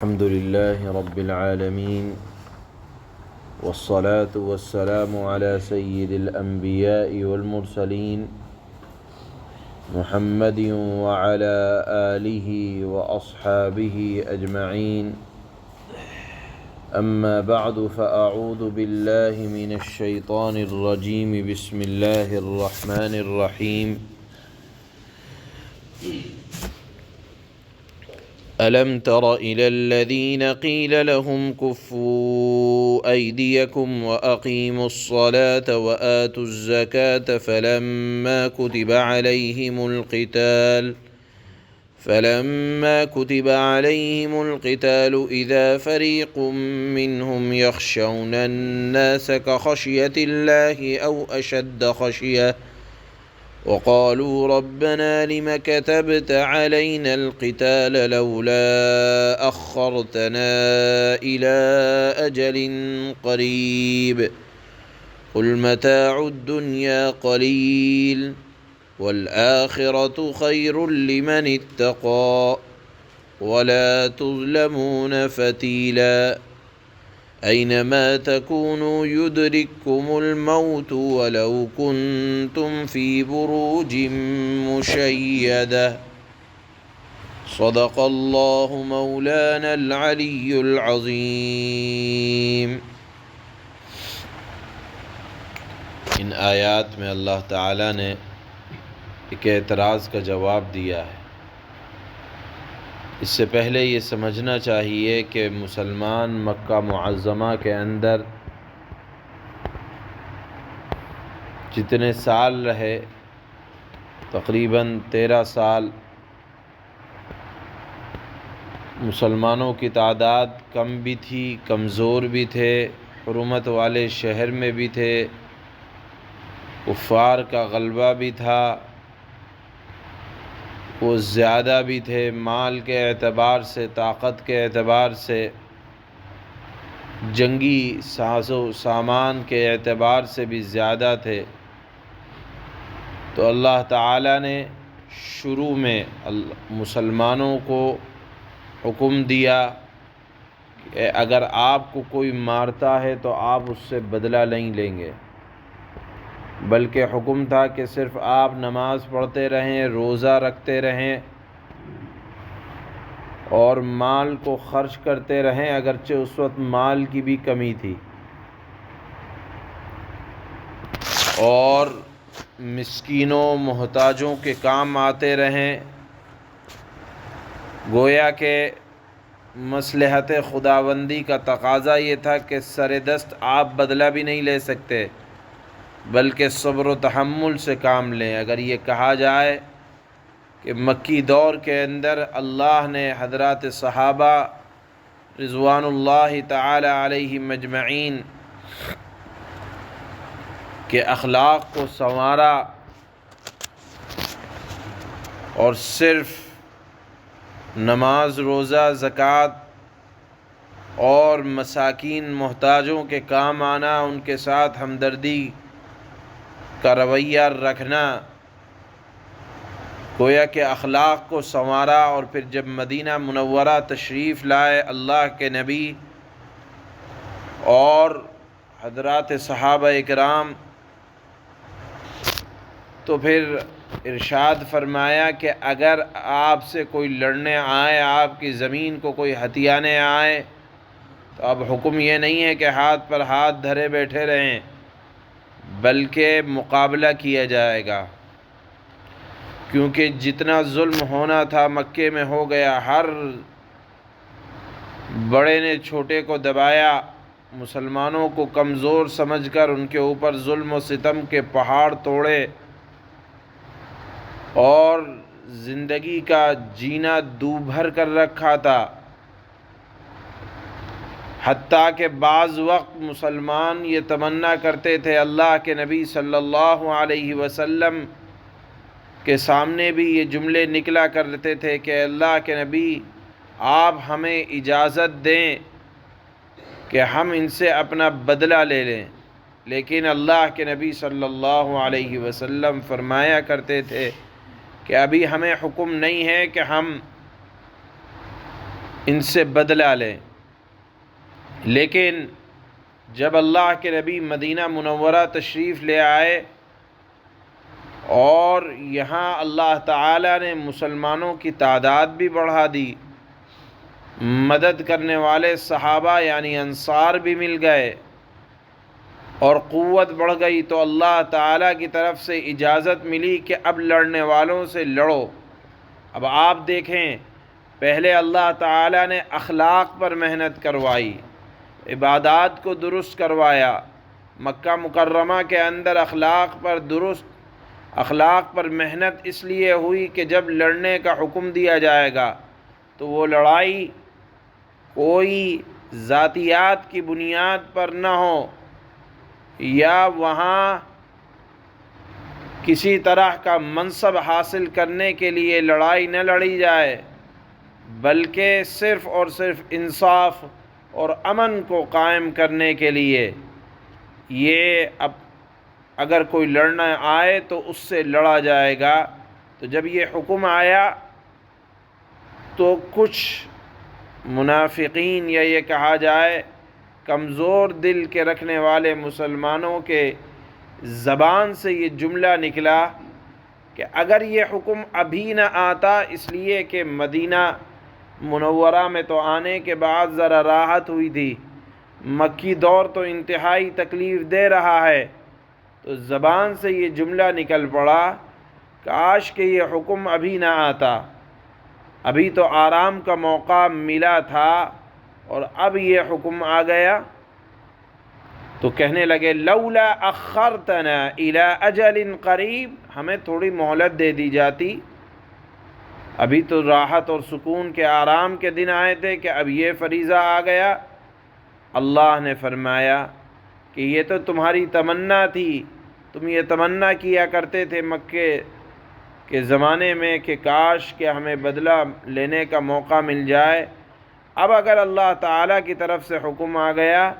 الحمد لله رب العالمين والصلاة والسلام على سيد الأنبياء والمرسلين محمد وعلى آله وأصحابه أجمعين. أما بعد فأعوذ بالله من الشيطان الرجيم. بسم الله الرحمن الرحيم. ألم تر إلى الذين قيل لهم كفوا أيديكم وأقيموا الصلاة وآتوا الزكاة فلما كتب عليهم القتال إذا فريق منهم يخشون الناس كخشية الله أو أشد خشية وقالوا ربنا لم كتبت علينا القتال لولا أخرتنا إلى أجل قريب قل متاع الدنيا قليل والآخرة خير لمن اتقى ولا تظلمون فتيلا أينما تكونوا يدرككم الموت ولو كنتم في بروج مشيدة صدق الله مولانا العلي العظيم. ان آیات میں اللہ تعالیٰ نے ایک اعتراض کا جواب دیا ہے. اس سے پہلے یہ سمجھنا چاہیے کہ مسلمان مکہ معظمہ کے اندر جتنے سال رہے، تقریباً 13 سال، مسلمانوں کی تعداد کم بھی تھی، کمزور بھی تھے، حرمت والے شہر میں بھی تھے، کفار کا غلبہ بھی تھا، وہ زیادہ بھی تھے، مال کے اعتبار سے، طاقت کے اعتبار سے، جنگی ساز و سامان کے اعتبار سے بھی زیادہ تھے. تو اللہ تعالیٰ نے شروع میں مسلمانوں کو حکم دیا کہ اگر آپ کو کوئی مارتا ہے تو آپ اس سے بدلہ نہیں لیں گے، بلکہ حکم تھا کہ صرف آپ نماز پڑھتے رہیں، روزہ رکھتے رہیں اور مال کو خرچ کرتے رہیں، اگرچہ اس وقت مال کی بھی کمی تھی، اور مسکینوں محتاجوں کے کام آتے رہیں. گویا کہ مصلحت خداوندی کا تقاضا یہ تھا کہ سر دست آپ بدلہ بھی نہیں لے سکتے، بلکہ صبر و تحمل سے کام لیں. اگر یہ کہا جائے کہ مکی دور کے اندر اللہ نے حضرات صحابہ رضوان اللہ تعالی علیہم اجمعین کے اخلاق کو سنوارا اور صرف نماز، روزہ، زکوٰۃ اور مساکین محتاجوں کے کام آنا، ان کے ساتھ ہمدردی کا رویہ رکھنا، گویا کہ اخلاق کو سنوارا. اور پھر جب مدینہ منورہ تشریف لائے اللہ کے نبی اور حضرات صحابہ اکرام، تو پھر ارشاد فرمایا کہ اگر آپ سے کوئی لڑنے آئے، آپ کی زمین کو کوئی ہتھیانے آئے، تو اب حکم یہ نہیں ہے کہ ہاتھ پر ہاتھ دھرے بیٹھے رہیں، بلکہ مقابلہ کیا جائے گا، کیونکہ جتنا ظلم ہونا تھا مکے میں ہو گیا. ہر بڑے نے چھوٹے کو دبایا، مسلمانوں کو کمزور سمجھ کر ان کے اوپر ظلم و ستم کے پہاڑ توڑے، اور زندگی کا جینا دو بھر کر رکھا تھا. حتیٰ کہ بعض وقت مسلمان یہ تمنا کرتے تھے، اللہ کے نبی صلی اللہ علیہ وسلم کے سامنے بھی یہ جملے نکلا کرتے تھے کہ اللہ کے نبی آپ ہمیں اجازت دیں کہ ہم ان سے اپنا بدلہ لے لیں. لیکن اللہ کے نبی صلی اللہ علیہ وسلم فرمایا کرتے تھے کہ ابھی ہمیں حکم نہیں ہے کہ ہم ان سے بدلہ لیں۔ لیکن جب اللہ کے نبی مدینہ منورہ تشریف لے آئے اور یہاں اللہ تعالیٰ نے مسلمانوں کی تعداد بھی بڑھا دی، مدد کرنے والے صحابہ یعنی انصار بھی مل گئے اور قوت بڑھ گئی، تو اللہ تعالیٰ کی طرف سے اجازت ملی کہ اب لڑنے والوں سے لڑو۔ اب آپ دیکھیں، پہلے اللہ تعالیٰ نے اخلاق پر محنت کروائی، عبادات کو درست کروایا۔ مکہ مکرمہ کے اندر اخلاق پر محنت اس لیے ہوئی کہ جب لڑنے کا حکم دیا جائے گا تو وہ لڑائی کوئی ذاتیات کی بنیاد پر نہ ہو یا وہاں کسی طرح کا منصب حاصل کرنے کے لیے لڑائی نہ لڑی جائے، بلکہ صرف اور صرف انصاف اور امن کو قائم کرنے کے لیے یہ اگر کوئی لڑنا آئے تو اس سے لڑا جائے گا۔ تو جب یہ حکم آیا تو کچھ منافقین یا یہ کہا جائے کمزور دل کے رکھنے والے مسلمانوں کے زبان سے یہ جملہ نکلا کہ اگر یہ حکم ابھی نہ آتا، اس لیے کہ مدینہ منورہ میں تو آنے کے بعد ذرا راحت ہوئی تھی، مکی دور تو انتہائی تکلیف دے رہا ہے، تو زبان سے یہ جملہ نکل پڑا، کاش کہ یہ حکم ابھی نہ آتا، ابھی تو آرام کا موقع ملا تھا اور اب یہ حکم آ گیا۔ تو کہنے لگے لولا اخرتنا الی اجل قریب، ہمیں تھوڑی مہلت دے دی جاتی، ابھی تو راحت اور سکون کے آرام کے دن آئے تھے کہ اب یہ فریضہ آ گیا۔ اللہ نے فرمایا کہ یہ تو تمہاری تمنا تھی، تم یہ تمنا کیا کرتے تھے مکے کے زمانے میں کہ کاش کہ ہمیں بدلہ لینے کا موقع مل جائے، اب اگر اللہ تعالیٰ کی طرف سے حکم آ گیا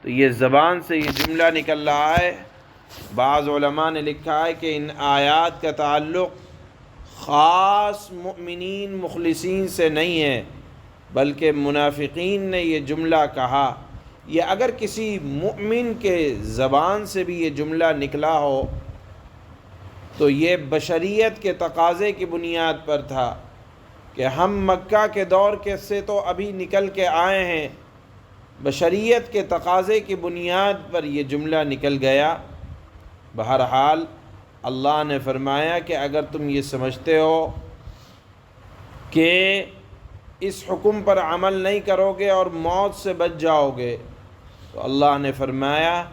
تو یہ زبان سے یہ جملہ نکل رہا ہے۔ بعض علماء نے لکھا ہے کہ ان آیات کا تعلق خاص مؤمنین مخلصین سے نہیں ہے، بلکہ منافقین نے یہ جملہ کہا۔ یہ اگر کسی مؤمن کے زبان سے بھی یہ جملہ نکلا ہو تو یہ بشریت کے تقاضے کی بنیاد پر تھا کہ ہم مکہ کے دور کے سے تو ابھی نکل کے آئے ہیں، بشریت کے تقاضے کی بنیاد پر یہ جملہ نکل گیا۔ بہرحال اللہ نے فرمایا کہ اگر تم یہ سمجھتے ہو کہ اس حکم پر عمل نہیں کرو گے اور موت سے بچ جاؤ گے، تو اللہ نے فرمایا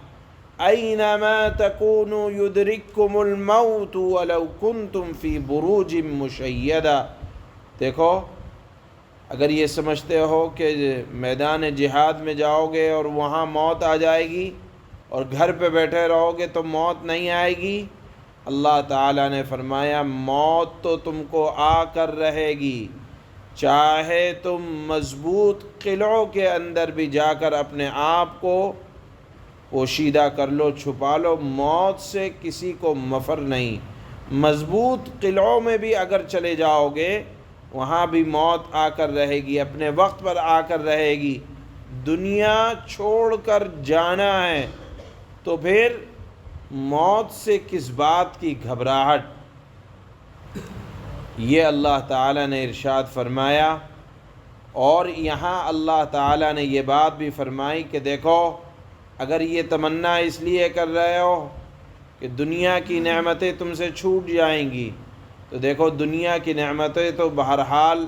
اینما تکونوا یدرککم الموت ولو کنتم فی بروج مشیدہ۔ دیکھو، اگر یہ سمجھتے ہو کہ میدان جہاد میں جاؤ گے اور وہاں موت آ جائے گی اور گھر پہ بیٹھے رہو گے تو موت نہیں آئے گی، اللہ تعالیٰ نے فرمایا موت تو تم کو آ کر رہے گی، چاہے تم مضبوط قلعوں کے اندر بھی جا کر اپنے آپ کو پوشیدہ کر لو، چھپا لو، موت سے کسی کو مفر نہیں۔ مضبوط قلعوں میں بھی اگر چلے جاؤ گے وہاں بھی موت آ کر رہے گی، اپنے وقت پر آ کر رہے گی۔ دنیا چھوڑ کر جانا ہے تو پھر موت سے کس بات کی گھبراہٹ، یہ اللہ تعالیٰ نے ارشاد فرمایا۔ اور یہاں اللہ تعالیٰ نے یہ بات بھی فرمائی کہ دیکھو، اگر یہ تمنا اس لیے کر رہے ہو کہ دنیا کی نعمتیں تم سے چھوٹ جائیں گی، تو دیکھو دنیا کی نعمتیں تو بہرحال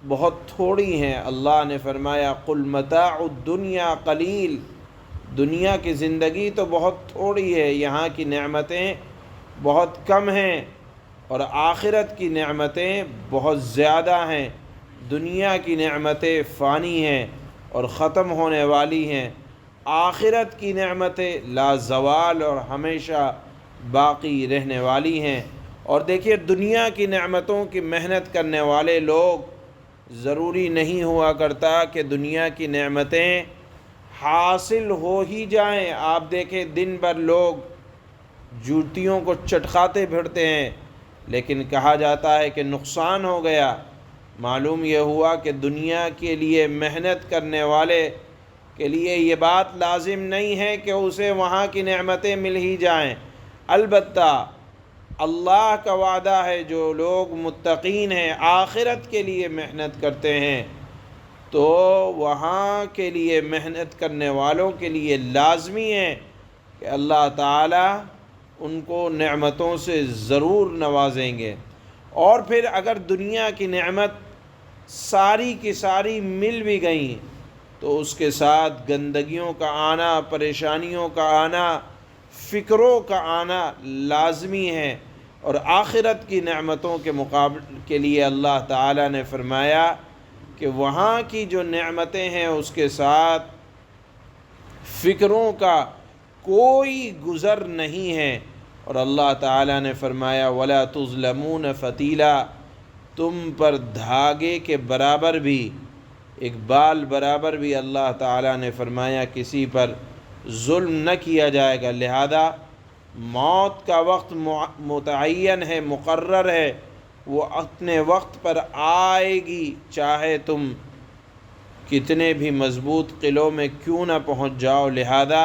بہت تھوڑی ہیں۔ اللہ نے فرمایا قل متاع الدنیا قلیل، دنیا کی زندگی تو بہت تھوڑی ہے، یہاں کی نعمتیں بہت کم ہیں، اور آخرت کی نعمتیں بہت زیادہ ہیں۔ دنیا کی نعمتیں فانی ہیں اور ختم ہونے والی ہیں، آخرت کی نعمتیں لا زوال اور ہمیشہ باقی رہنے والی ہیں۔ اور دیکھیے، دنیا کی نعمتوں کی محنت کرنے والے لوگ ضروری نہیں ہوا کرتا کہ دنیا کی نعمتیں حاصل ہو ہی جائیں۔ آپ دیکھیں دن بھر لوگ جوتیوں کو چٹکاتے پھرتے ہیں، لیکن کہا جاتا ہے کہ نقصان ہو گیا، معلوم یہ ہوا کہ دنیا کے لیے محنت کرنے والے کے لیے یہ بات لازم نہیں ہے کہ اسے وہاں کی نعمتیں مل ہی جائیں، البتہ اللہ کا وعدہ ہے جو لوگ متقین ہیں، آخرت کے لیے محنت کرتے ہیں، تو وہاں کے لیے محنت کرنے والوں کے لیے لازمی ہے کہ اللہ تعالیٰ ان کو نعمتوں سے ضرور نوازیں گے۔ اور پھر اگر دنیا کی نعمت ساری کی ساری مل بھی گئیں تو اس کے ساتھ گندگیوں کا آنا، پریشانیوں کا آنا، فکروں کا آنا لازمی ہے، اور آخرت کی نعمتوں کے مقابلے کے لیے اللہ تعالیٰ نے فرمایا کہ وہاں کی جو نعمتیں ہیں اس کے ساتھ فکروں کا کوئی گزر نہیں ہے، اور اللہ تعالیٰ نے فرمایا وَلَا تُظْلَمُونَ فَتِيلًا، تم پر دھاگے کے برابر بھی، ایک بال برابر بھی اللہ تعالیٰ نے فرمایا کسی پر ظلم نہ کیا جائے گا۔ لہذا موت کا وقت متعین ہے، مقرر ہے، وہ اپنے وقت پر آئے گی، چاہے تم کتنے بھی مضبوط قلعوں میں کیوں نہ پہنچ جاؤ۔ لہذا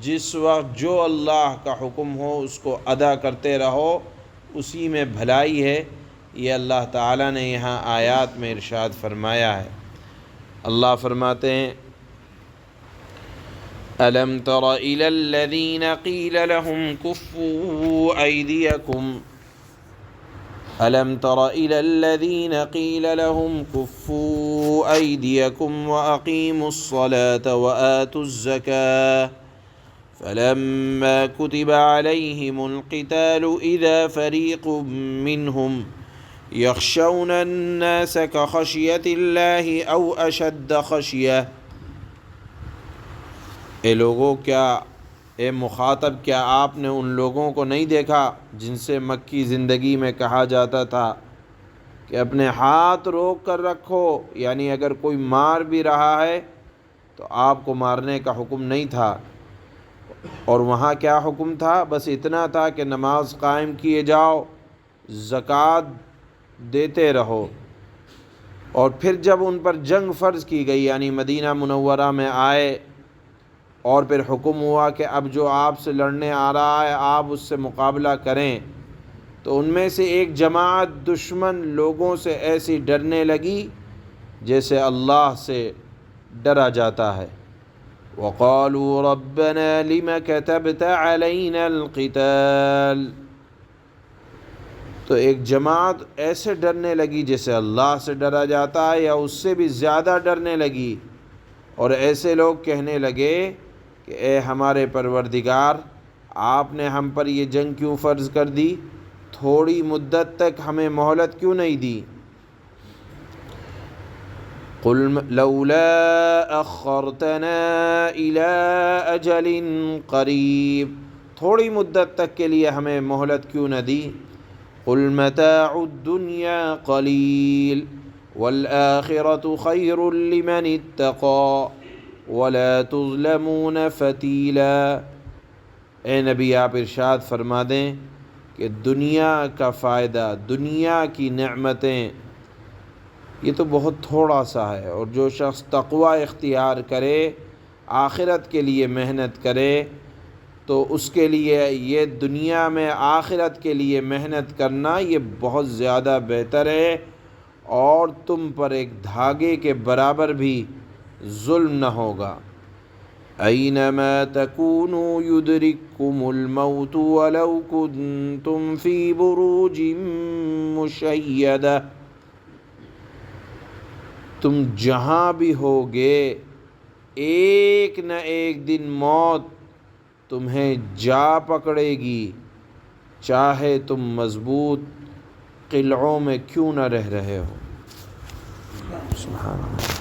جس وقت جو اللہ کا حکم ہو اس کو ادا کرتے رہو، اسی میں بھلائی ہے، یہ اللہ تعالیٰ نے یہاں آیات میں ارشاد فرمایا ہے۔ اللہ فرماتے ہیں أَلَمْ تَرَ إِلَى الَّذِينَ قِيلَ لَهُمْ كُفُّوا أَيْدِيَكُمْ أَلَمْ تَرَ إِلَى الَّذِينَ قِيلَ لَهُمْ كُفُّوا أَيْدِيَكُمْ وَأَقِيمُوا الصَّلَاةَ وَآتُوا الزَّكَاةَ فَلَمَّا كُتِبَ عَلَيْهِمُ الْقِتَالُ إِذَا فَرِيقٌ مِّنْهُمْ يَخْشَوْنَ النَّاسَ كَخَشْيَةِ اللَّهِ أَوْ أَشَدَّ خَشْيَةً۔ اے لوگوں، کیا اے مخاطب، کیا آپ نے ان لوگوں کو نہیں دیکھا جن سے مکی زندگی میں کہا جاتا تھا کہ اپنے ہاتھ روک کر رکھو، یعنی اگر کوئی مار بھی رہا ہے تو آپ کو مارنے کا حکم نہیں تھا، اور وہاں کیا حکم تھا؟ بس اتنا تھا کہ نماز قائم کیے جاؤ، زکوٰۃ دیتے رہو۔ اور پھر جب ان پر جنگ فرض کی گئی، یعنی مدینہ منورہ میں آئے، اور پھر حکم ہوا کہ اب جو آپ سے لڑنے آ رہا ہے آپ اس سے مقابلہ کریں، تو ان میں سے ایک جماعت دشمن لوگوں سے ایسی ڈرنے لگی جیسے اللہ سے ڈرا جاتا ہے۔ وَقَالُوا رَبَّنَا لِمَ كَتَبْتَ عَلَيْنَا الْقِتَالَ، تو ایک جماعت ایسے ڈرنے لگی جیسے اللہ سے ڈرا جاتا ہے یا اس سے بھی زیادہ ڈرنے لگی، اور ایسے لوگ کہنے لگے کہ اے ہمارے پروردگار، آپ نے ہم پر یہ جنگ کیوں فرض کر دی؟ تھوڑی مدت تک ہمیں مہلت کیوں نہیں دی؟ قُلْ لَوْلَا أَخَّرْتَنَا إِلَىٰ أَجَلٍ قَرِيبٍ، تھوڑی مدت تک کے لیے ہمیں مہلت کیوں نہ دی؟ قُلْ مَتَاعُ الدُّنْيَا قَلِيلٌ وَالْآخِرَةُ خَيْرٌ لِمَنِ اتَّقَىٰ وَلَا تُظْلَمُونَ فَتِيلًا۔ اے نبی، آپ ارشاد فرما دیں کہ دنیا کا فائدہ، دنیا کی نعمتیں، یہ تو بہت تھوڑا سا ہے، اور جو شخص تقوی اختیار کرے، آخرت کے لیے محنت کرے، تو اس کے لیے یہ دنیا میں آخرت کے لیے محنت کرنا یہ بہت زیادہ بہتر ہے، اور تم پر ایک دھاگے کے برابر بھی ظلم نہ ہوگا۔ اینما تکونوا یدرککم الموت ولو کنتم فی بروج مشیدہ، تم جہاں بھی ہوگے ایک نہ ایک دن موت تمہیں جا پکڑے گی، چاہے تم مضبوط قلعوں میں کیوں نہ رہ رہے ہو۔ سبحان اللہ۔